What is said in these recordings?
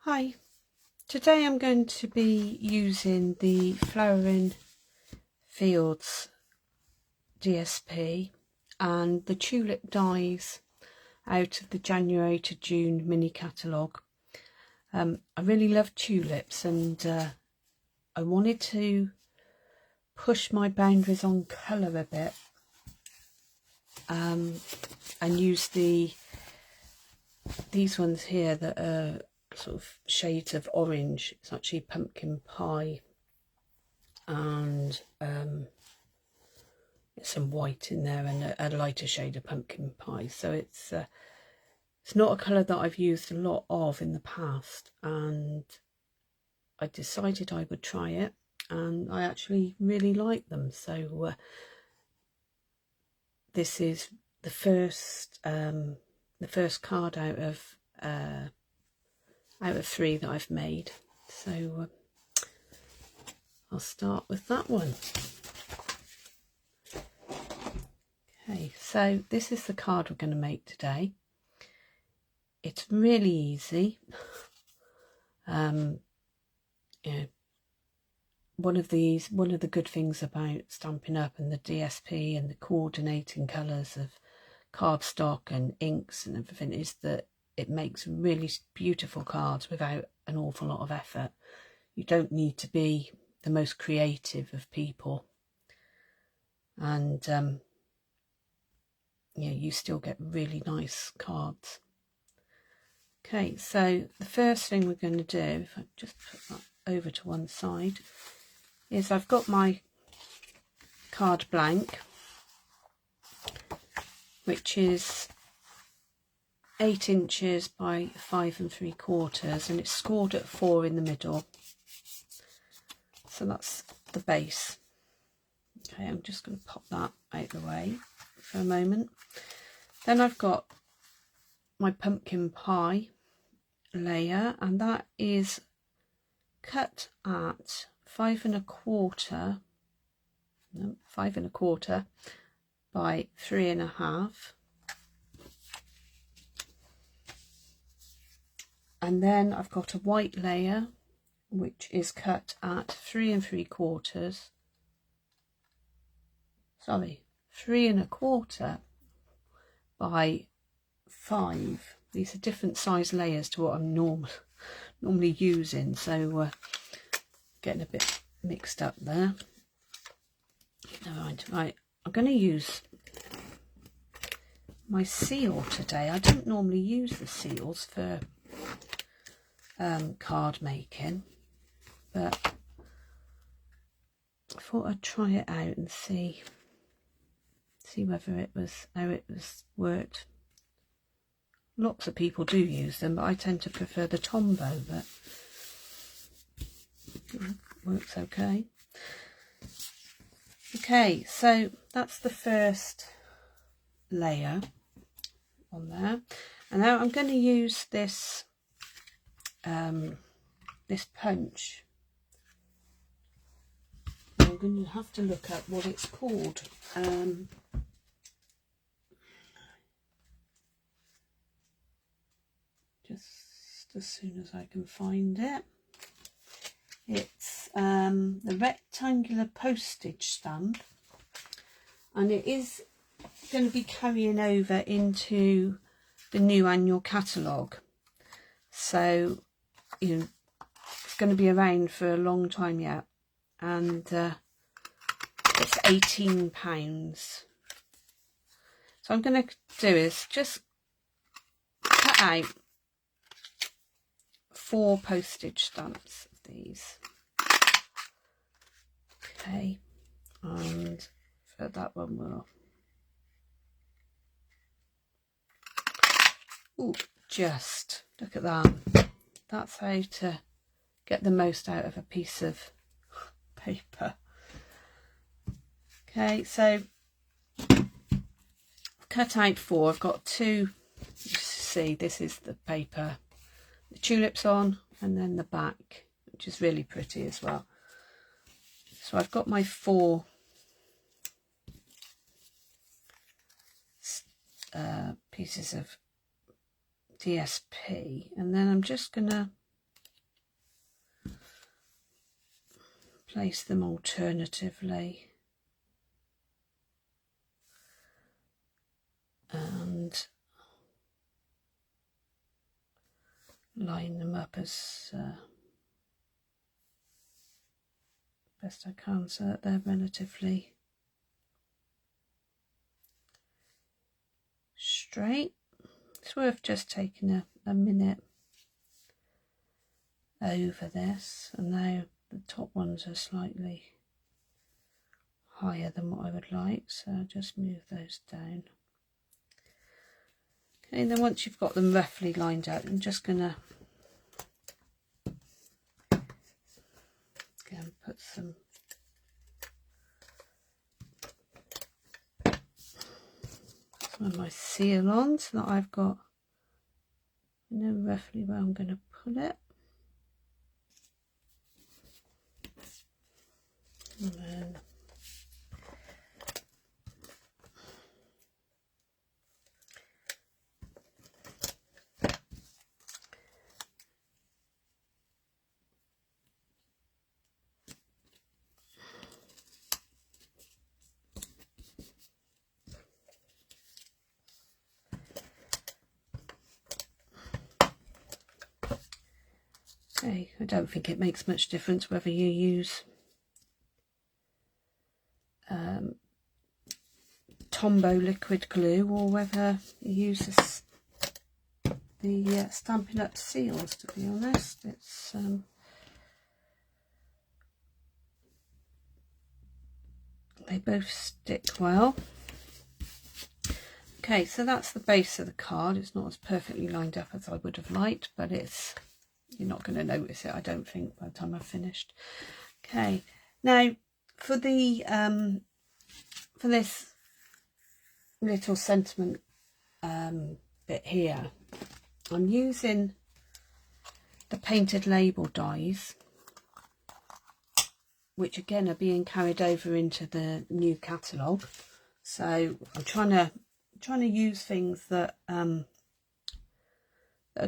Hi, today I'm going to be using the Flowering Fields DSP and the Tulip dies out of the January to June mini catalogue. I really love tulips and I wanted to push my boundaries on colour a bit and use these ones here that are sort of shades of orange. It's actually pumpkin pie and some white in there and a lighter shade of pumpkin pie. So it's not a colour that I've used a lot of in the past, and I decided I would try it, and I actually really like them. So this is the first card out of 3 that I've made. So I'll start with that one. Okay, so this is the card we're going to make today. It's really easy. Yeah, one of the good things about Stampin' Up! And the DSP and the coordinating colours of cardstock and inks and everything is that it makes really beautiful cards without an awful lot of effort. You don't need to be the most creative of people, and yeah, you still get really nice cards. Okay, so the first thing we're going to do, if I just put that over to one side, is I've got my card blank, which is 8 inches by 5 3/4, and it's scored at 4 in the middle. So that's the base. Okay, I'm just going to pop that out of the way for a moment. Then I've got my pumpkin pie layer, and that is cut at 5 1/4 by 3 1/2, and then I've got a white layer which is cut at 3 3/4, 3 1/4 by 5. These are different size layers to what I'm normally using, so getting a bit mixed up there. Right, I'm going to use my seal today. I don't normally use the seals for card making, but I thought I'd try it out and see whether how it was worked. Lots of people do use them, but I tend to prefer the Tombow, but it works okay. Okay, so that's the first layer on there, and now I'm going to use this this punch. I'm going to have to look up what it's called. Just as soon as I can find it. It's the rectangular postage stamp, and it is going to be carrying over into the new annual catalogue. So, you know, it's going to be around for a long time yet, and it's £18. So I'm going to do is just cut out 4 postage stamps of these. Okay, and for that one we'll just look at that. That's how to get the most out of a piece of paper. Okay, so cut out 4. I've got 2. You see, this is the paper, the tulips on, and then the back, which is really pretty as well. So I've got my 4 pieces of DSP, and then I'm just gonna place them alternatively. And line them up as best I can so that they're relatively straight. It's worth just taking a minute over this, and now the top ones are slightly higher than what I would like, so I'll just move those down. Okay, and then once you've got them roughly lined out, I'm just gonna again put some of my seal on so that I've got, I know roughly where I'm going to put it. And then okay, I don't think it makes much difference whether you use Tombow liquid glue or whether you use the Stampin' Up seals, to be honest. It's they both stick well. Okay, so that's the base of the card. It's not as perfectly lined up as I would have liked, but it's, you're not going to notice it, I don't think, by the time I've finished. Okay, now for the for this little sentiment bit here, I'm using the painted label dies, which again are being carried over into the new catalogue. So I'm trying to use things that are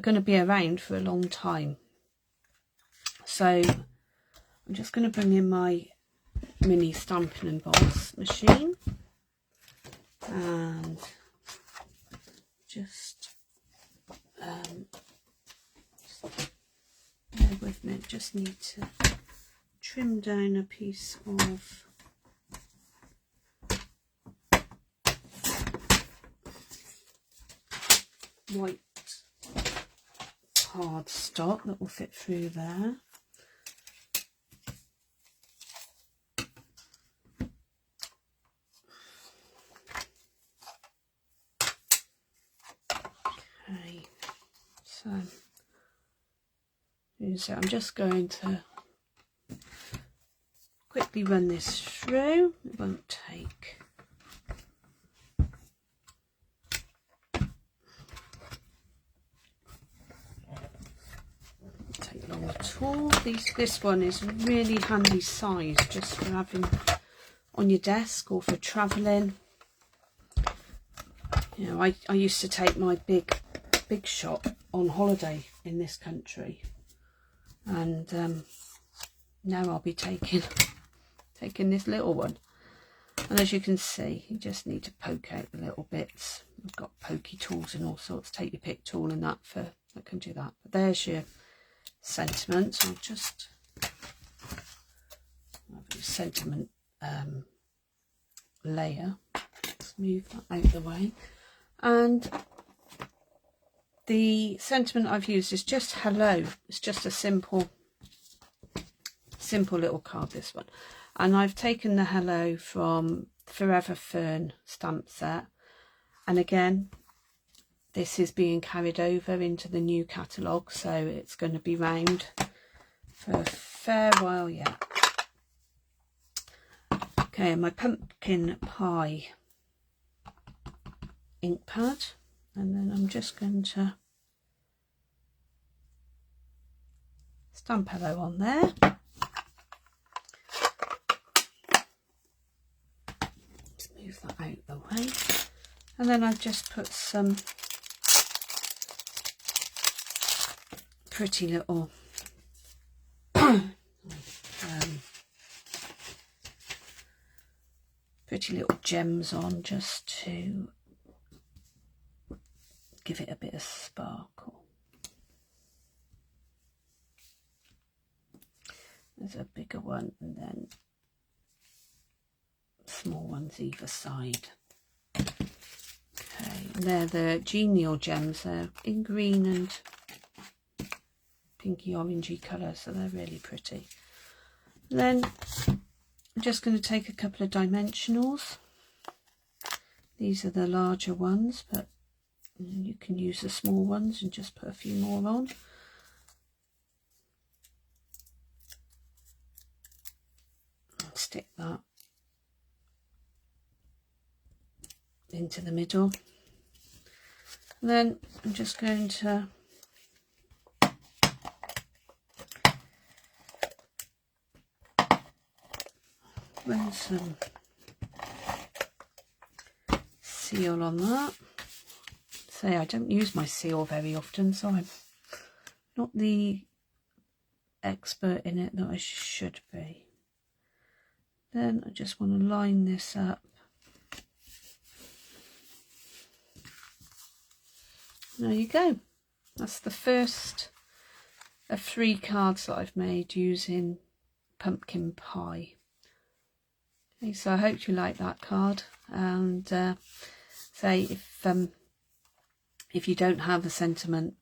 going to be around for a long time. So I'm just going to bring in my mini Stampin' and Emboss machine and just bear with me, just need to trim down a piece of white cardstock that will fit through there. Okay, so I'm just going to quickly run this through. It won't take long at all. This one is really handy size just for having on your desk or for travelling. You know, I used to take my big shop on holiday in this country, and now I'll be taking this little one. And as you can see, you just need to poke out the little bits. I've got pokey tools and all sorts. Take your pick tool and that can do that. But there's your sentiment. So I'll just have a sentiment layer. Let's move that out of the way. And the sentiment I've used is just hello. It's just a simple little card, this one. And I've taken the hello from Forever Fern stamp set. And again, this is being carried over into the new catalogue, so it's going to be round for a fair while yet. Okay, and my pumpkin pie ink pad, and then I'm just going to stamp hello on there. Let's move that out of the way. And then I've just put some pretty little pretty little gems on just to give it a bit of sparkle. There's a bigger one and then small ones either side. Okay, and they're the genial gems. They're in green and pinky orangey colour, so they're really pretty. And then I'm just going to take a couple of dimensionals. These are the larger ones, but you can use the small ones and just put a few more on. Stick that into the middle. And then I'm just going to run some seal on that. Say, I don't use my seal very often, so I'm not the expert in it that I should be. Then I just want to line this up. There you go. That's the first of 3 cards that I've made using pumpkin pie. Okay, so I hope you like that card. And say if you don't have a sentiment,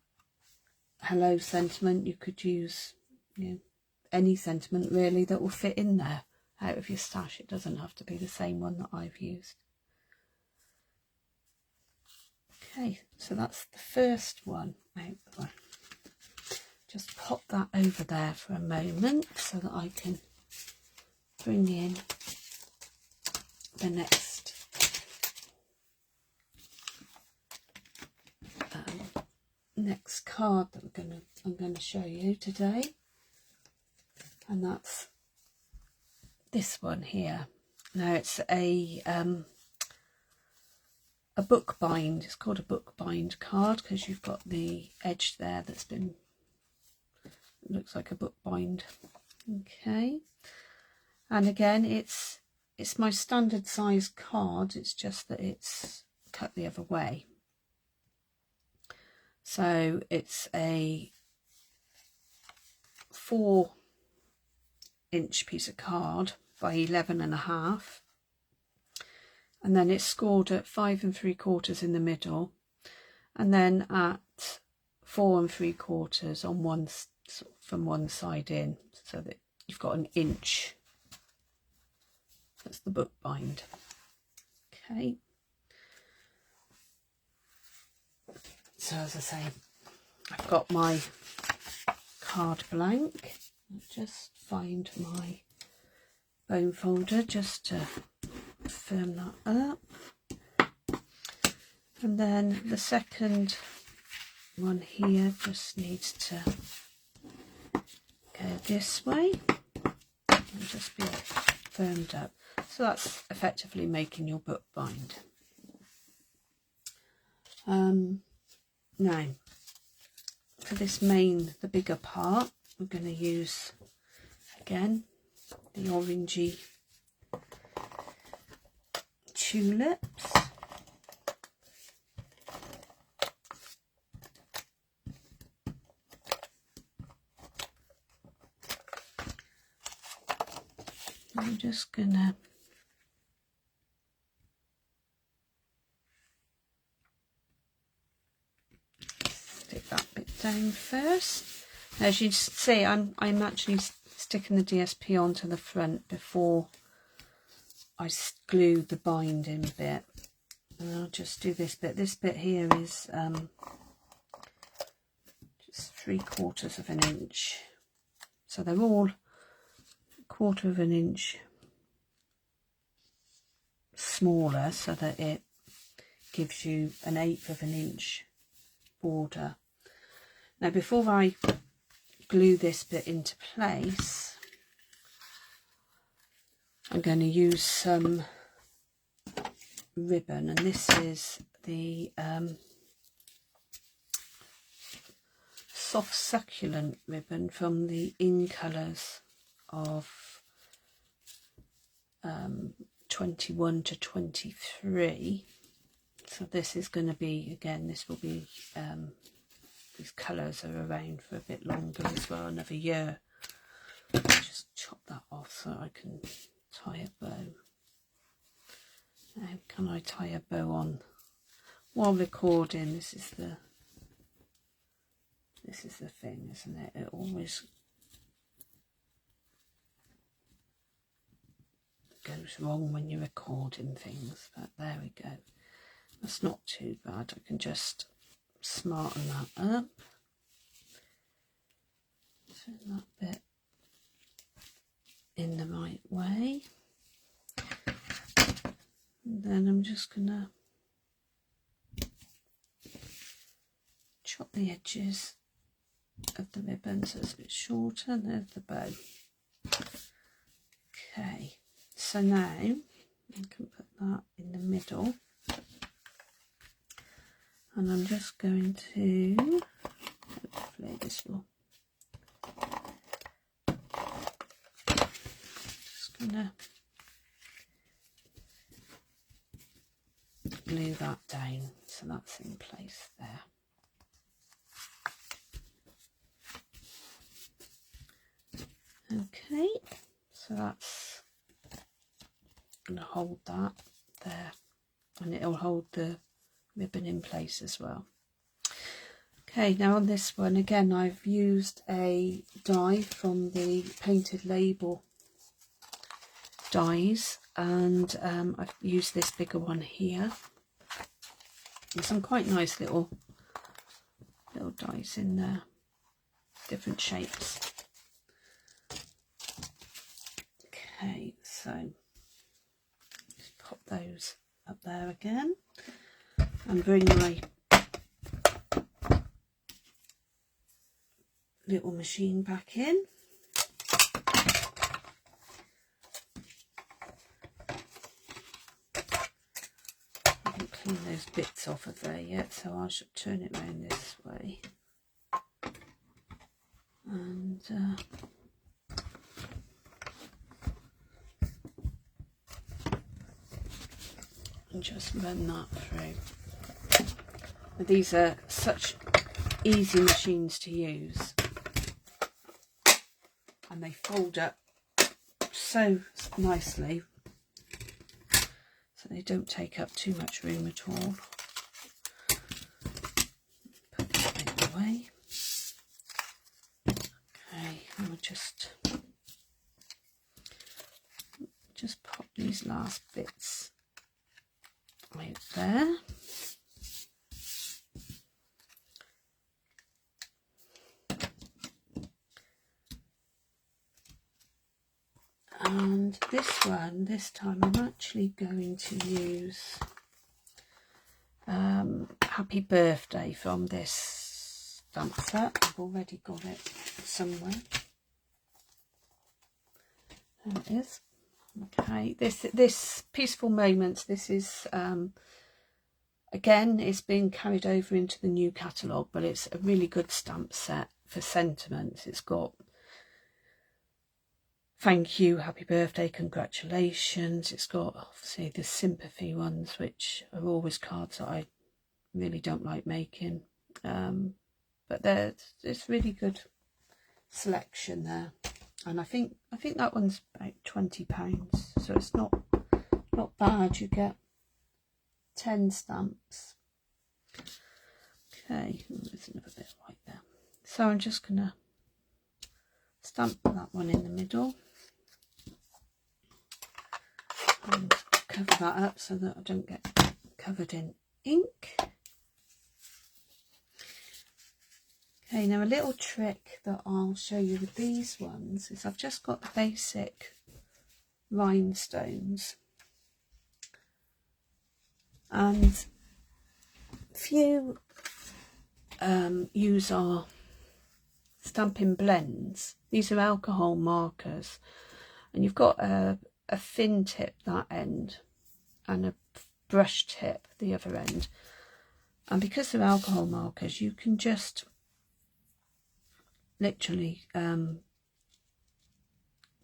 hello sentiment, you could use any sentiment really that will fit in there out of your stash. It doesn't have to be the same one that I've used. Okay, so that's the first one out the way. Just pop that over there for a moment so that I can bring in the next card that I'm going to show you today, and that's this one here. Now it's a book bind. It's called a book bind card because you've got the edge there that's been, looks like a book bind. Okay, and again it's my standard size card, it's just that it's cut the other way. So it's a 4-inch piece of card by 11.5, and then it's scored at 5 3/4 in the middle, and then at 4 3/4 on one, from one side in, so that you've got an inch. That's the book bind. Okay. So as I say, I've got my card blank. I'll just find my bone folder just to firm that up. And then the second one here just needs to go this way and just be firmed up. So that's effectively making your book bind. Now, for this the bigger part, I'm going to use, again, the orangey tulips. I'm just going to stick that bit down first. As you see, I'm actually sticking the DSP onto the front before I glue the binding bit. And I'll just do this bit. This bit here is just 3/4 of an inch. So they're all 1/4 of an inch smaller, so that it gives you an 1/8 of an inch border. Now before I glue this bit into place, I'm going to use some ribbon, and this is the soft succulent ribbon from the In Colours of 21 to 23. So this is going to be, again, this will be, these colours are around for a bit longer as well, another year. Just chop that off so I can tie a bow. Now, can I tie a bow on while recording? This is the thing, isn't it? It always goes wrong when you're recording things, but there we go. That's not too bad. I can just smarten that up. Turn that bit in the right way. And then I'm just gonna chop the edges of the ribbon so it's a bit shorter. And there's the bow. Okay, so now I can put that in the middle. And I'm just going to, hopefully this will, just gonna glue that down so that's in place there. Okay, so that's going to hold that there, and it'll hold the ribbon in place as well. Okay, now on this one again I've used a die from the Painted Label dies, and I've used this bigger one here. There's some quite nice little dies in there, different shapes. Okay, so just pop those up there again and bring my little machine back in. I haven't cleaned those bits off of there yet, so I should turn it around this way and just run that through. These are such easy machines to use, and they fold up so nicely so they don't take up too much room at all. Put that out of the way. Okay, and we'll just pop these last bits right there. And this time I'm actually going to use Happy Birthday from this stamp set. I've already got it somewhere. There it is. Okay, this Peaceful Moments, this is again, it's being carried over into the new catalogue, but it's a really good stamp set for sentiments. It's got thank you, happy birthday, congratulations. It's got obviously the sympathy ones, which are always cards that I really don't like making, but it's really good selection there. And I think that one's about £20, so it's not bad. You get 10 stamps. Okay, there's another bit right there. So I'm just gonna stamp that one in the middle and cover that up so that I don't get covered in ink. Okay, now a little trick that I'll show you with these ones is I've just got the basic rhinestones, and if you use our stamping blends, these are alcohol markers, and you've got a thin tip that end and a brush tip the other end, and because they're alcohol markers you can just literally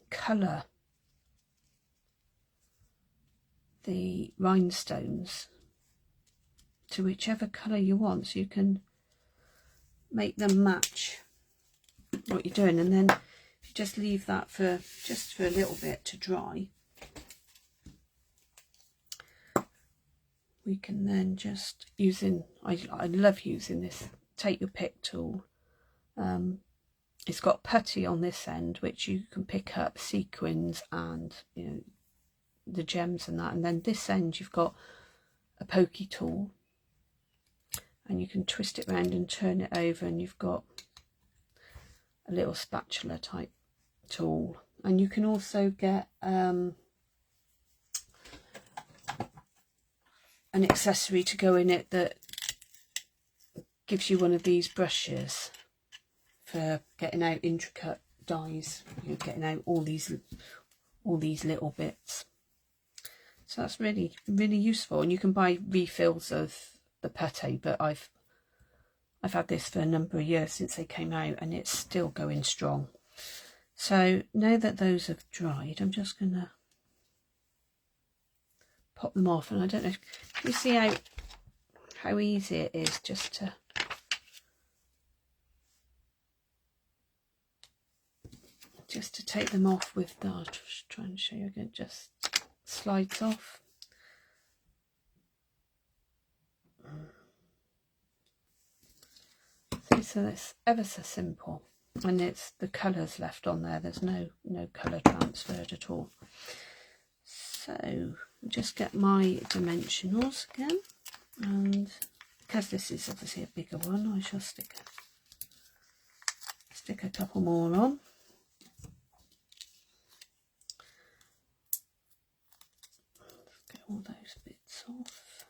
colour the rhinestones to whichever colour you want, so you can make them match what you're doing. And then if you just leave that for just a little bit to dry, we can then just I love using this take your pick tool. It's got putty on this end which you can pick up sequins and, you know, the gems and that, and then this end you've got a pokey tool and you can twist it around and turn it over, and you've got a little spatula type tool. And you can also get an accessory to go in it that gives you one of these brushes for getting out intricate dies. You're getting out all these little bits. So that's really, really useful. And you can buy refills of the putty, but I've had this for a number of years since they came out, and it's still going strong. So now that those have dried, I'm just gonna pop them off. And I don't know if you see how easy it is just to take them off with that. I'll just try and show you again. Just slides off. So it's ever so simple, and it's the colours left on there. There's no colour transferred at all. So just get my dimensionals again, and because this is obviously a bigger one, I shall stick a couple more on. Get all those bits off.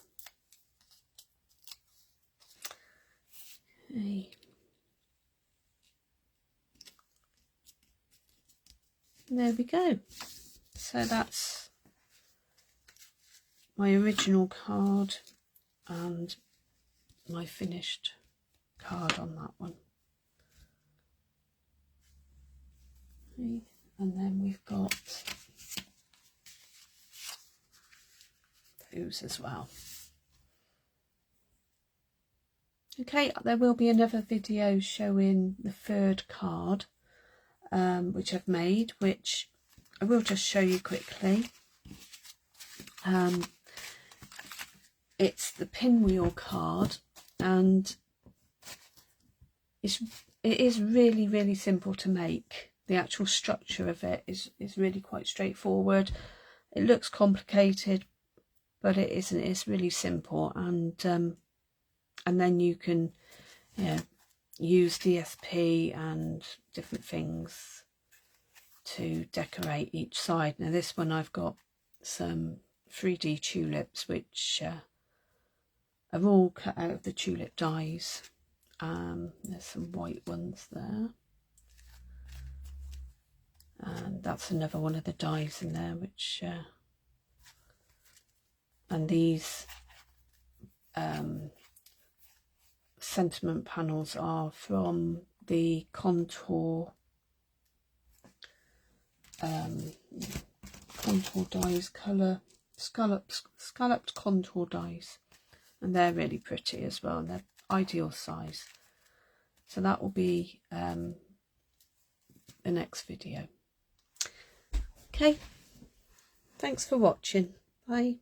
Okay. There we go. So that's my original card and my finished card on that one. Okay. And then we've got those as well. Okay, there will be another video showing the third card, which I've made, which I will just show you quickly. It's the pinwheel card, and it is really, really simple to make. The actual structure of it is really quite straightforward. It looks complicated, but it isn't. It's really simple, and then you can, you know, use DSP and different things to decorate each side. Now this one I've got some 3D tulips which are all cut out of the tulip dies. There's some white ones there, and that's another one of the dies in there, which and these sentiment panels are from the contour dies colour, scalloped contour dies, and they're really pretty as well, and they're ideal size. So that will be the next video. Okay, thanks for watching. Bye.